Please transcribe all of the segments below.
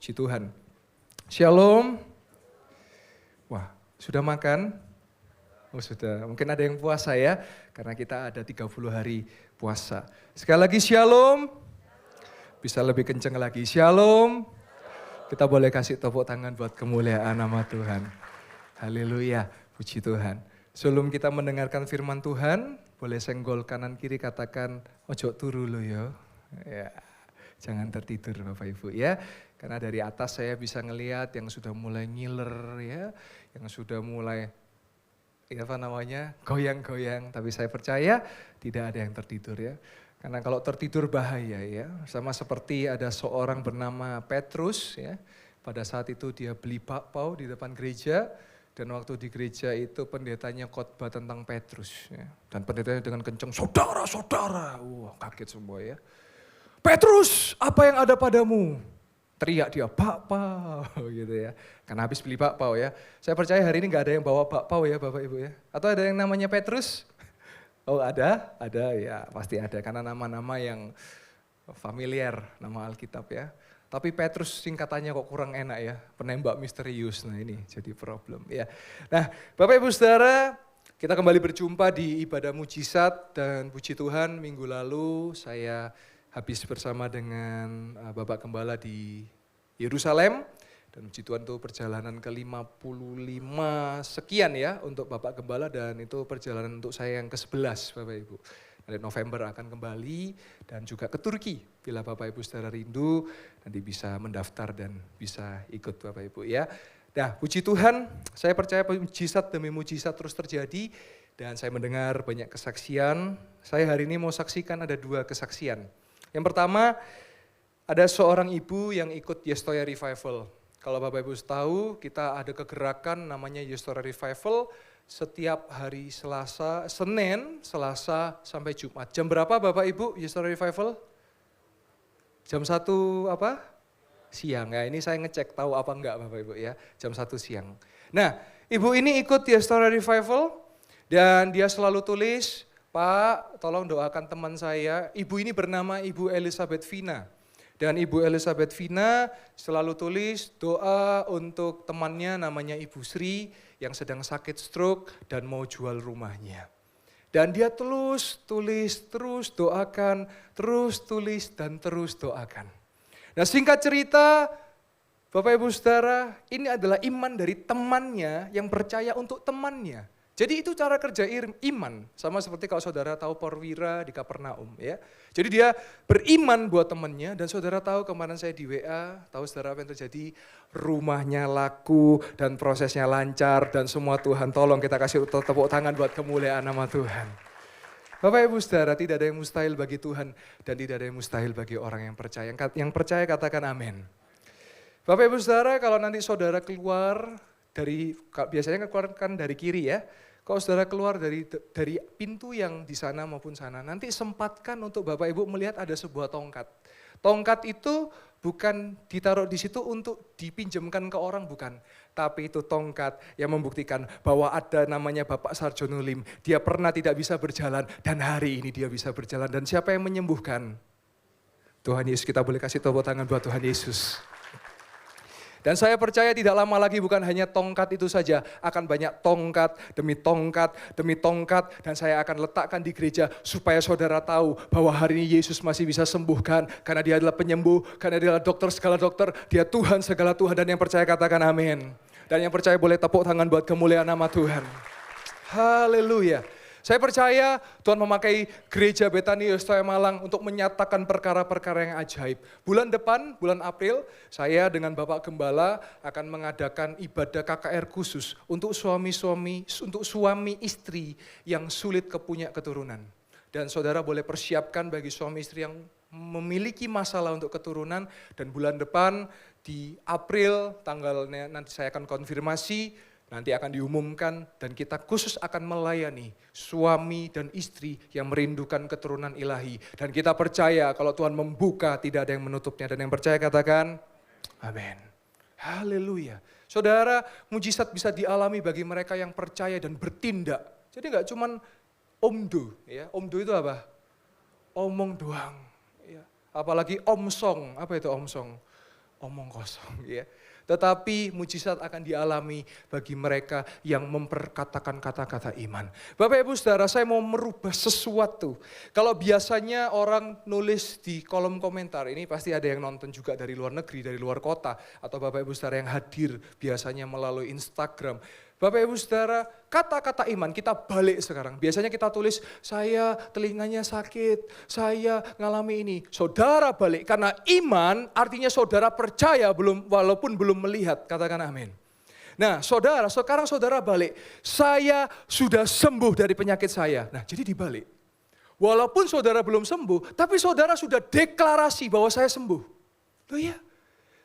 Puji Tuhan. Shalom. Wah, sudah makan? Oh sudah, mungkin ada yang puasa ya, karena kita ada 30 hari puasa. Sekali lagi shalom. Bisa lebih kenceng lagi, shalom. Kita boleh kasih tepuk tangan buat kemuliaan nama Tuhan. Haleluya, puji Tuhan. Sebelum kita mendengarkan firman Tuhan, boleh senggol kanan kiri katakan, ojo turu lo yo. Ya, jangan tertidur Bapak Ibu ya. Karena dari atas saya bisa ngelihat yang sudah mulai ngiler ya, yang sudah mulai goyang-goyang. Tapi saya percaya tidak ada yang tertidur ya. Karena kalau tertidur bahaya ya, sama seperti ada seorang bernama Petrus ya. Pada saat itu dia beli bakpao di depan gereja, dan waktu di gereja itu pendetanya khotbah tentang Petrus ya. Dan pendetanya dengan kencang, saudara-saudara, kaget semua ya. Petrus, apa yang ada padamu? Teriak dia, bakpao gitu ya. Karena habis beli bakpao ya. Saya percaya hari ini gak ada yang bawa bakpao ya Bapak Ibu ya. Atau ada yang namanya Petrus? Oh ada ya pasti ada karena nama-nama yang familiar, nama Alkitab ya. Tapi Petrus singkatannya kok kurang enak ya, penembak misterius, nah ini jadi problem ya. Nah Bapak Ibu Saudara, kita kembali berjumpa di ibadah mujizat dan puji Tuhan minggu lalu saya habis bersama dengan Bapak Gembala di Yerusalem. Dan puji Tuhan itu perjalanan ke-55 sekian ya untuk Bapak Gembala dan itu perjalanan untuk saya yang ke-11 Bapak Ibu. Nanti November akan kembali dan juga ke Turki. Bila Bapak Ibu saudara rindu nanti bisa mendaftar dan bisa ikut Bapak Ibu ya. Nah puji Tuhan saya percaya mujizat demi mujizat terus terjadi dan saya mendengar banyak kesaksian. Saya hari ini mau saksikan ada 2 kesaksian. Yang pertama ada seorang ibu yang ikut Yestoya Revival. Kalau Bapak Ibu tahu, kita ada kegerakan namanya Yestoya Revival setiap hari Senin, Selasa, sampai Jumat. Jam berapa Bapak Ibu Yestoya Revival? Jam 1 apa? Siang. Ya, ini saya ngecek tahu apa enggak Bapak Ibu ya, jam 1 siang. Nah, ibu ini ikut Yestoya Revival dan dia selalu tulis, Pak, tolong doakan teman saya. Ibu ini bernama Ibu Elizabeth Vina. Dan Ibu Elizabeth Vina selalu tulis doa untuk temannya namanya Ibu Sri yang sedang sakit stroke dan mau jual rumahnya. Dan dia terus tulis, terus doakan, terus tulis dan terus doakan. Nah singkat cerita Bapak Ibu Saudara, ini adalah iman dari temannya yang percaya untuk temannya. Jadi itu cara kerja iman, sama seperti kalau saudara tahu Porwira di Kapernaum ya. Jadi dia beriman buat temannya dan saudara tahu kemarin saya di WA, tahu saudara apa yang terjadi, rumahnya laku dan prosesnya lancar dan semua Tuhan tolong kita kasih tepuk tangan buat kemuliaan nama Tuhan. Bapak Ibu Saudara, tidak ada yang mustahil bagi Tuhan dan tidak ada yang mustahil bagi orang yang percaya. Yang percaya katakan amin. Bapak Ibu Saudara, kalau nanti saudara keluar dari, biasanya keluar kan dari kiri ya. Kalau saudara keluar dari pintu yang di sana maupun sana, nanti sempatkan untuk Bapak Ibu melihat ada sebuah tongkat. Tongkat itu bukan ditaruh di situ untuk dipinjamkan ke orang, bukan. Tapi itu tongkat yang membuktikan bahwa ada namanya Bapak Sarjono Lim. Dia pernah tidak bisa berjalan dan hari ini dia bisa berjalan. Dan siapa yang menyembuhkan? Tuhan Yesus, kita boleh kasih tepuk tangan buat Tuhan Yesus. Dan saya percaya tidak lama lagi bukan hanya tongkat itu saja, akan banyak tongkat demi tongkat dan saya akan letakkan di gereja supaya saudara tahu bahwa hari ini Yesus masih bisa sembuhkan karena dia adalah penyembuh, karena dia adalah dokter segala dokter, dia Tuhan segala Tuhan dan yang percaya katakan amin. Dan yang percaya boleh tepuk tangan buat kemuliaan nama Tuhan. Haleluya. Saya percaya Tuhan memakai gereja Betani Yestoya Malang untuk menyatakan perkara-perkara yang ajaib. Bulan depan, bulan April, saya dengan Bapak Gembala akan mengadakan ibadah KKR khusus untuk suami istri yang sulit punya keturunan. Dan saudara boleh persiapkan bagi suami istri yang memiliki masalah untuk keturunan dan bulan depan di April tanggalnya nanti saya akan konfirmasi. Nanti akan diumumkan dan kita khusus akan melayani suami dan istri yang merindukan keturunan ilahi. Dan kita percaya kalau Tuhan membuka tidak ada yang menutupnya. Dan yang percaya katakan amin. Haleluya. Saudara, mujizat bisa dialami bagi mereka yang percaya dan bertindak. Jadi gak cuman omdo. Ya. Omdo itu apa? Omong doang. Ya. Apalagi omsong. Apa itu omsong? omong kosong ya. Tetapi mujizat akan dialami bagi mereka yang memperkatakan kata-kata iman. Bapak Ibu Saudara, saya mau merubah sesuatu. Kalau biasanya orang nulis di kolom komentar, ini pasti ada yang nonton juga dari luar negeri, dari luar kota. Atau Bapak Ibu Saudara yang hadir biasanya melalui Instagram. Bapak Ibu Saudara, kata-kata iman kita balik sekarang. Biasanya kita tulis, saya telinganya sakit, saya ngalami ini. Saudara balik, karena iman artinya saudara percaya walaupun belum melihat. Katakan amin. Nah saudara, sekarang saudara balik, saya sudah sembuh dari penyakit saya. Nah jadi dibalik. Walaupun saudara belum sembuh, tapi saudara sudah deklarasi bahwa saya sembuh. Loh ya,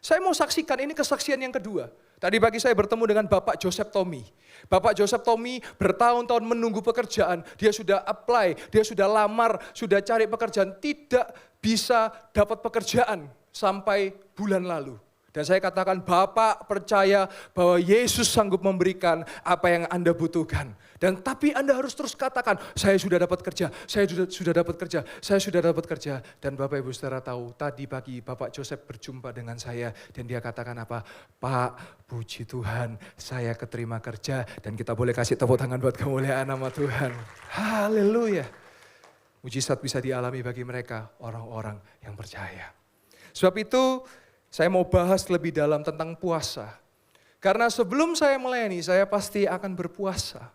saya mau saksikan, ini kesaksian yang kedua. Tadi pagi saya bertemu dengan Bapak Joseph Tommy. Bapak Joseph Tommy bertahun-tahun menunggu pekerjaan. Dia sudah apply, dia sudah lamar, sudah cari pekerjaan. Tidak bisa dapat pekerjaan sampai bulan lalu. Dan saya katakan, Bapak percaya bahwa Yesus sanggup memberikan apa yang Anda butuhkan. Dan tapi Anda harus terus katakan, saya sudah dapat kerja, saya sudah dapat kerja, saya sudah dapat kerja. Dan Bapak Ibu Saudara tahu, tadi pagi Bapak Joseph berjumpa dengan saya dan dia katakan apa? Pak, puji Tuhan, saya keterima kerja. Dan kita boleh kasih tepuk tangan buat kemuliaan nama Tuhan. Haleluya. Mujizat bisa dialami bagi mereka, orang-orang yang percaya. Sebab itu, saya mau bahas lebih dalam tentang puasa. Karena sebelum saya melayani, saya pasti akan berpuasa.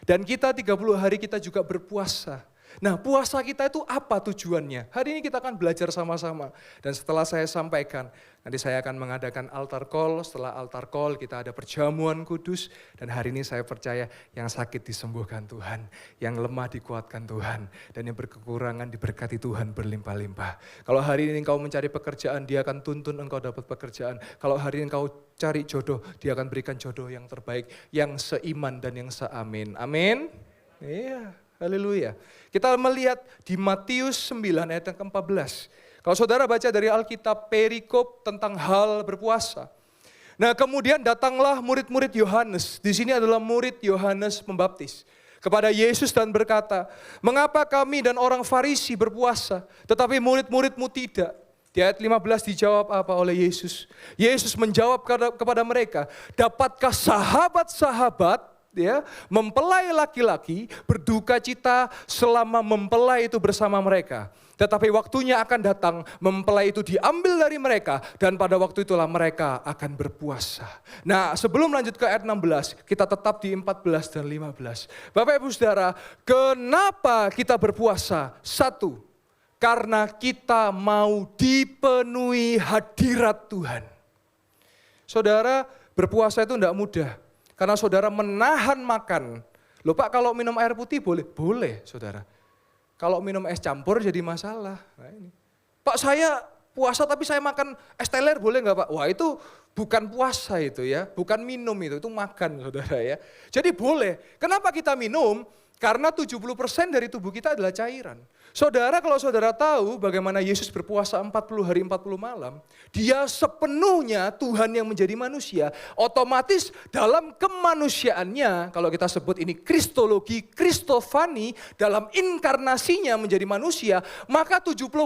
Dan kita 30 hari kita juga berpuasa. Nah puasa kita itu apa tujuannya? Hari ini kita akan belajar sama-sama. Dan setelah saya sampaikan, nanti saya akan mengadakan altar call. Setelah altar call kita ada perjamuan kudus. Dan hari ini saya percaya yang sakit disembuhkan Tuhan. Yang lemah dikuatkan Tuhan. Dan yang berkekurangan diberkati Tuhan berlimpah-limpah. Kalau hari ini engkau mencari pekerjaan, dia akan tuntun engkau dapat pekerjaan. Kalau hari ini engkau cari jodoh, dia akan berikan jodoh yang terbaik. Yang seiman dan yang seamin. Amin. Iya. Haleluya. Kita melihat di Matius 9 ayat yang ke-14. Kalau saudara baca dari Alkitab perikop tentang hal berpuasa. Nah kemudian datanglah murid-murid Yohanes. Di sini adalah murid Yohanes Pembaptis. Kepada Yesus dan berkata, mengapa kami dan orang Farisi berpuasa, tetapi murid-muridmu tidak? Di ayat 15 dijawab apa oleh Yesus? Yesus menjawab kepada mereka, dapatkah sahabat-sahabat mempelai laki-laki berduka cita selama mempelai itu bersama mereka. Tetapi waktunya akan datang, mempelai itu diambil dari mereka dan pada waktu itulah mereka akan berpuasa. Nah sebelum lanjut ke ayat 16, kita tetap di 14 dan 15. Bapak Ibu Saudara, kenapa kita berpuasa? Satu, karena kita mau dipenuhi hadirat Tuhan. Saudara, berpuasa itu tidak mudah. Karena saudara menahan makan. Loh Pak, kalau minum air putih boleh? Boleh saudara. Kalau minum es campur jadi masalah. Nah, ini. Pak saya puasa tapi saya makan es teler boleh nggak Pak? Wah itu bukan puasa itu ya. Bukan minum itu makan saudara ya. Jadi boleh. Kenapa kita minum? Karena 70% dari tubuh kita adalah cairan. Saudara, kalau saudara tahu bagaimana Yesus berpuasa 40 hari 40 malam, dia sepenuhnya Tuhan yang menjadi manusia. Otomatis dalam kemanusiaannya, kalau kita sebut ini kristologi, kristofani, dalam inkarnasinya menjadi manusia, maka 70%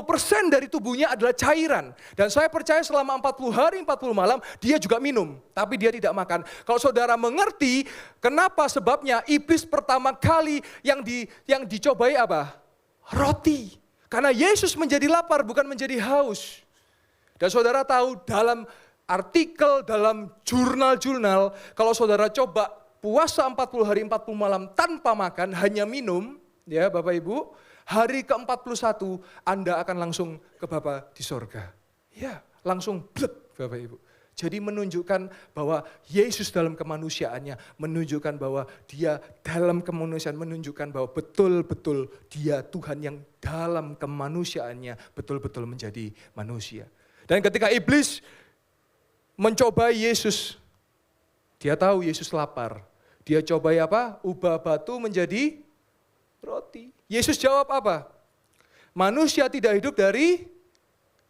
dari tubuhnya adalah cairan. Dan saya percaya selama 40 hari 40 malam, dia juga minum, tapi dia tidak makan. Kalau saudara mengerti, kenapa sebabnya iblis pertama kali yang dicobai apa? Roti. Karena Yesus menjadi lapar bukan menjadi haus. Dan saudara tahu dalam artikel, dalam jurnal-jurnal, kalau saudara coba puasa 40 hari 40 malam tanpa makan, hanya minum, ya Bapak Ibu, hari ke-41 Anda akan langsung ke Bapa di sorga. Ya, langsung blep Bapak Ibu. Jadi menunjukkan bahwa Yesus dalam kemanusiaannya, menunjukkan bahwa dia dalam kemanusiaan, menunjukkan bahwa betul-betul dia Tuhan yang dalam kemanusiaannya betul-betul menjadi manusia. Dan ketika iblis mencobai Yesus, dia tahu Yesus lapar. Dia cobai apa? Ubah batu menjadi roti. Yesus jawab apa? Manusia tidak hidup dari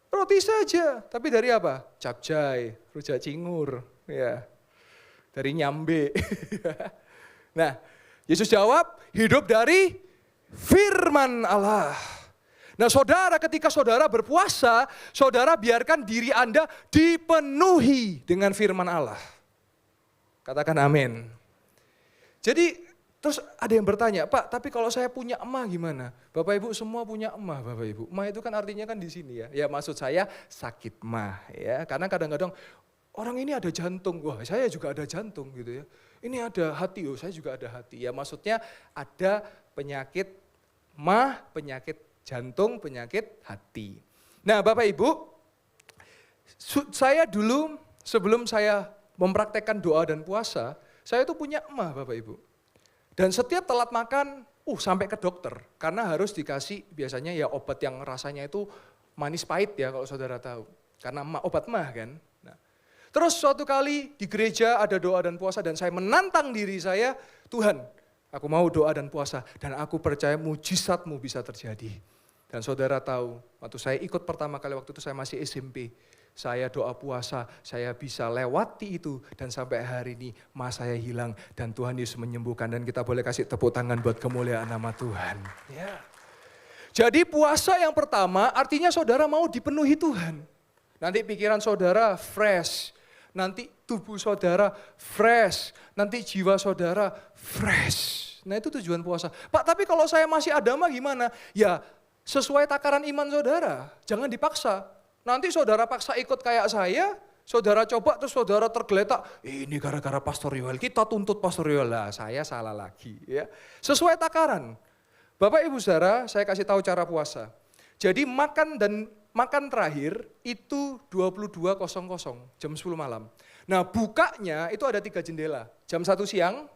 roti saja, tapi dari apa? Capcay, rujak cingur, ya, dari nyambe. Nah, Yesus jawab, hidup dari firman Allah. Nah saudara, ketika saudara berpuasa, saudara biarkan diri Anda dipenuhi dengan firman Allah. Katakan amin. Jadi terus ada yang bertanya, Pak, tapi kalau saya punya emah gimana? Bapak Ibu semua punya emah, Bapak Ibu. Emah itu kan artinya kan di sini ya. Ya maksud saya sakit mah ya. Karena kadang-kadang orang ini ada jantung, wah saya juga ada jantung gitu ya. Ini ada hati, oh saya juga ada hati. Ya maksudnya ada penyakit mah, penyakit jantung, penyakit hati. Nah Bapak Ibu, saya dulu sebelum saya mempraktekkan doa dan puasa, saya itu punya emah Bapak Ibu. Dan setiap telat makan, sampai ke dokter. Karena harus dikasih biasanya ya obat yang rasanya itu manis pahit ya kalau saudara tahu. Karena obat mah kan. Nah, terus suatu kali di gereja ada doa dan puasa dan saya menantang diri saya, Tuhan aku mau doa dan puasa dan aku percaya mujizat-Mu bisa terjadi. Dan saudara tahu, waktu saya ikut pertama kali waktu itu saya masih SMP, saya doa puasa, saya bisa lewati itu dan sampai hari ini mah saya hilang dan Tuhan Yesus menyembuhkan dan kita boleh kasih tepuk tangan buat kemuliaan nama Tuhan. Ya. Jadi puasa yang pertama artinya saudara mau dipenuhi Tuhan. Nanti pikiran saudara fresh, nanti tubuh saudara fresh, nanti jiwa saudara fresh. Nah itu tujuan puasa. Pak tapi kalau saya masih ada mah gimana? Ya sesuai takaran iman saudara, jangan dipaksa. Nanti saudara paksa ikut kayak saya, saudara coba terus saudara tergeletak, ini gara-gara Pastor Yoel, kita tuntut Pastor Yoel, lah saya salah lagi. Ya. Sesuai takaran. Bapak Ibu Saudara, saya kasih tahu cara puasa. Jadi makan terakhir itu 22.00, jam 10 malam. Nah bukanya itu ada 3 jendela, jam 1 siang,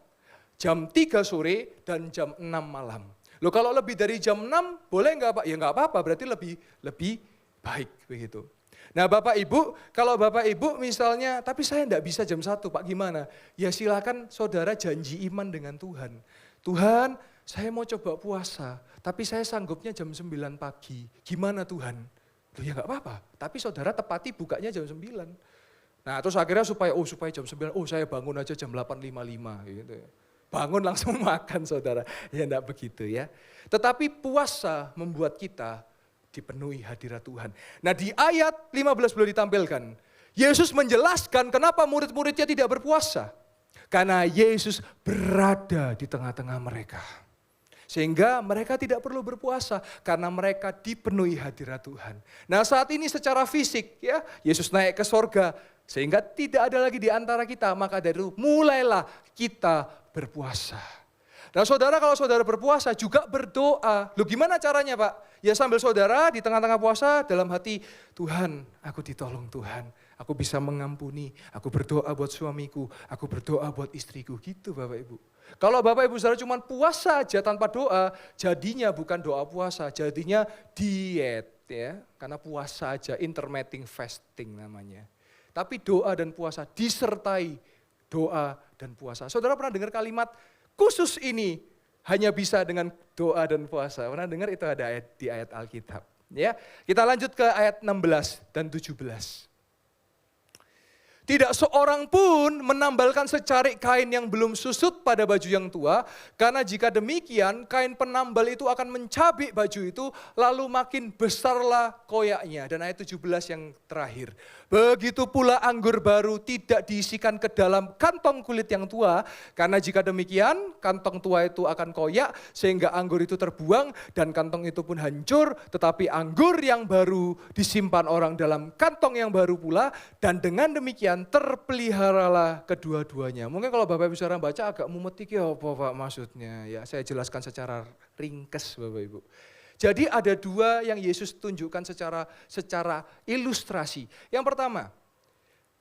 jam 3 sore, dan jam 6 malam. Loh kalau lebih dari jam 6 boleh enggak Pak? Ya enggak apa-apa, berarti lebih baik begitu. Nah Bapak Ibu, kalau Bapak Ibu misalnya, tapi saya enggak bisa jam 1 Pak, gimana? Ya silakan saudara janji iman dengan Tuhan. Tuhan, saya mau coba puasa, tapi saya sanggupnya jam 9 pagi. Gimana Tuhan? Loh ya enggak apa-apa, tapi saudara tepati bukanya jam 9. Nah terus akhirnya supaya jam 9, saya bangun aja jam 8.55 gitu ya. Bangun langsung makan saudara, ya enggak begitu ya. Tetapi puasa membuat kita dipenuhi hadirat Tuhan. Nah di ayat 15 boleh ditampilkan, Yesus menjelaskan kenapa murid-muridnya tidak berpuasa. Karena Yesus berada di tengah-tengah mereka. Sehingga mereka tidak perlu berpuasa karena mereka dipenuhi hadirat Tuhan. Nah saat ini secara fisik ya, Yesus naik ke sorga. Sehingga tidak ada lagi di antara kita, maka dari itu mulailah kita berpuasa. Nah saudara kalau saudara berpuasa juga berdoa. Loh gimana caranya Pak? Ya sambil saudara di tengah-tengah puasa dalam hati, Tuhan aku ditolong Tuhan. Aku bisa mengampuni, aku berdoa buat suamiku, aku berdoa buat istriku. Gitu Bapak Ibu. Kalau Bapak Ibu saudara cuma puasa aja tanpa doa, jadinya bukan doa puasa, jadinya diet ya. Karena puasa aja, intermittent fasting namanya. Tapi doa dan puasa disertai doa dan puasa. Saudara pernah dengar kalimat khusus ini hanya bisa dengan doa dan puasa? Pernah dengar itu ada di ayat Alkitab. Ya, kita lanjut ke ayat 16 dan 17. Tidak seorang pun menambalkan secarik kain yang belum susut pada baju yang tua, karena jika demikian kain penambal itu akan mencabik baju itu, lalu makin besarlah koyaknya. Dan ayat 17 yang terakhir. Begitu pula anggur baru tidak diisikan ke dalam kantong kulit yang tua, karena jika demikian kantong tua itu akan koyak sehingga anggur itu terbuang dan kantong itu pun hancur, tetapi anggur yang baru disimpan orang dalam kantong yang baru pula, dan dengan demikian terpeliharalah kedua-duanya. Mungkin kalau Bapak Ibu saudara baca agak mumet iki apa Pak maksudnya? Ya, saya jelaskan secara ringkas Bapak Ibu. Jadi ada dua yang Yesus tunjukkan secara ilustrasi. Yang pertama,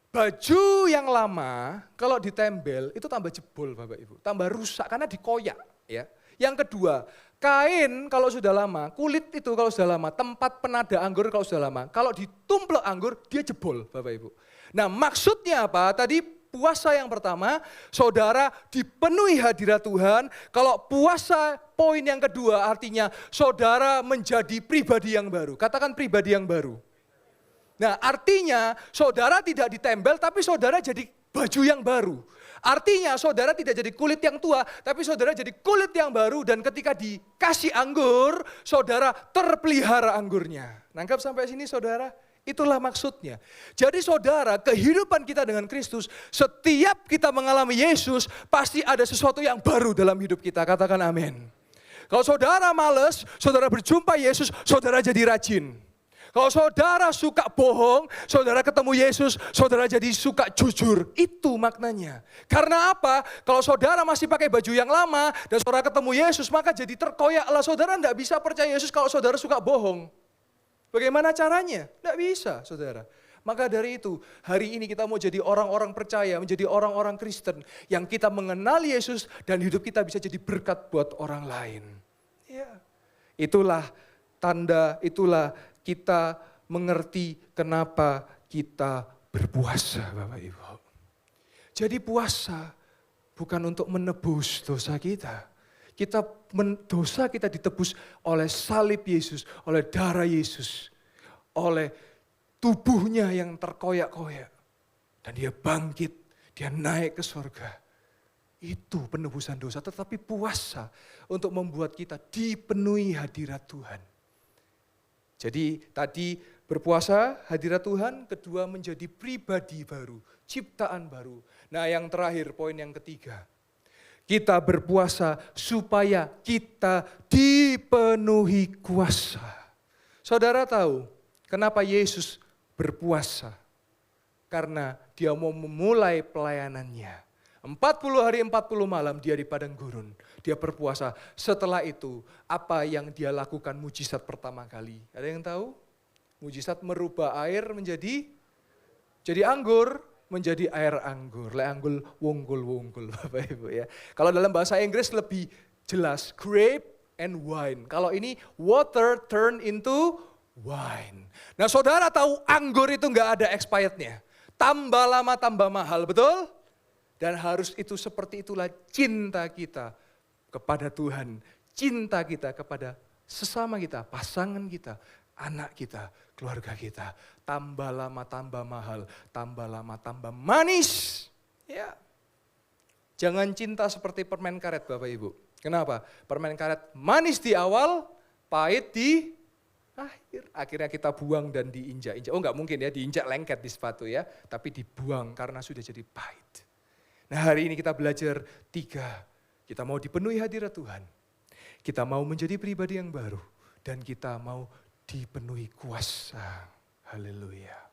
baju yang lama kalau ditembel itu tambah jebol Bapak Ibu, tambah rusak karena dikoyak ya. Yang kedua, kain kalau sudah lama, kulit itu kalau sudah lama, tempat penada anggur kalau sudah lama, kalau ditumplek anggur dia jebol Bapak Ibu. Nah maksudnya apa? Tadi puasa yang pertama, saudara dipenuhi hadirat Tuhan. Kalau puasa poin yang kedua artinya saudara menjadi pribadi yang baru. Katakan pribadi yang baru. Nah artinya saudara tidak ditembel tapi saudara jadi baju yang baru. Artinya saudara tidak jadi kulit yang tua, tapi saudara jadi kulit yang baru dan ketika dikasih anggur, saudara terpelihara anggurnya. Nangkap sampai sini saudara? Itulah maksudnya. Jadi saudara, kehidupan kita dengan Kristus, setiap kita mengalami Yesus, pasti ada sesuatu yang baru dalam hidup kita. Katakan amin. Kalau saudara males, saudara berjumpa Yesus, saudara jadi rajin. Kalau saudara suka bohong, saudara ketemu Yesus, saudara jadi suka jujur. Itu maknanya. Karena apa? Kalau saudara masih pakai baju yang lama, dan saudara ketemu Yesus, maka jadi terkoyaklah. Saudara tidak bisa percaya Yesus kalau saudara suka bohong. Bagaimana caranya? Tidak bisa, saudara. Maka dari itu, hari ini kita mau jadi orang-orang percaya, menjadi orang-orang Kristen, yang kita mengenal Yesus, dan hidup kita bisa jadi berkat buat orang lain. Ya. Itulah tanda, itulah kita mengerti kenapa kita berpuasa, Bapak Ibu. Jadi puasa bukan untuk menebus dosa kita. Dosa kita ditebus oleh salib Yesus, oleh darah Yesus, oleh tubuhnya yang terkoyak-koyak. Dan dia bangkit, dia naik ke surga. Itu penebusan dosa, tetapi puasa untuk membuat kita dipenuhi hadirat Tuhan. Jadi tadi berpuasa, hadirat Tuhan, kedua menjadi pribadi baru, ciptaan baru. Nah yang terakhir, poin yang ketiga. Kita berpuasa supaya kita dipenuhi kuasa. Saudara tahu kenapa Yesus berpuasa? Karena dia mau memulai pelayanannya. 40 hari 40 malam dia di padang gurun. Dia berpuasa. Setelah itu apa yang dia lakukan mujizat pertama kali? Ada yang tahu? Mujizat merubah air menjadi anggur. Menjadi air anggur, anggur wonggul-wonggul Bapak Ibu ya. Kalau dalam bahasa Inggris lebih jelas, grape and wine. Kalau ini water turn into wine. Nah saudara tahu anggur itu nggak ada expirednya. Tambah lama tambah mahal, betul? Dan harus itu seperti itulah cinta kita kepada Tuhan. Cinta kita kepada sesama kita, pasangan kita, anak kita, keluarga kita. Tambah lama tambah mahal, tambah lama tambah manis. Ya. Jangan cinta seperti permen karet Bapak Ibu. Kenapa? Permen karet manis di awal, pahit di akhir. Akhirnya kita buang dan diinjak-injak. Oh enggak mungkin ya, diinjak lengket di sepatu ya. Tapi dibuang karena sudah jadi pahit. Nah hari ini kita belajar 3. Kita mau dipenuhi hadirat Tuhan. Kita mau menjadi pribadi yang baru. Dan kita mau dipenuhi kuasa. Haleluya.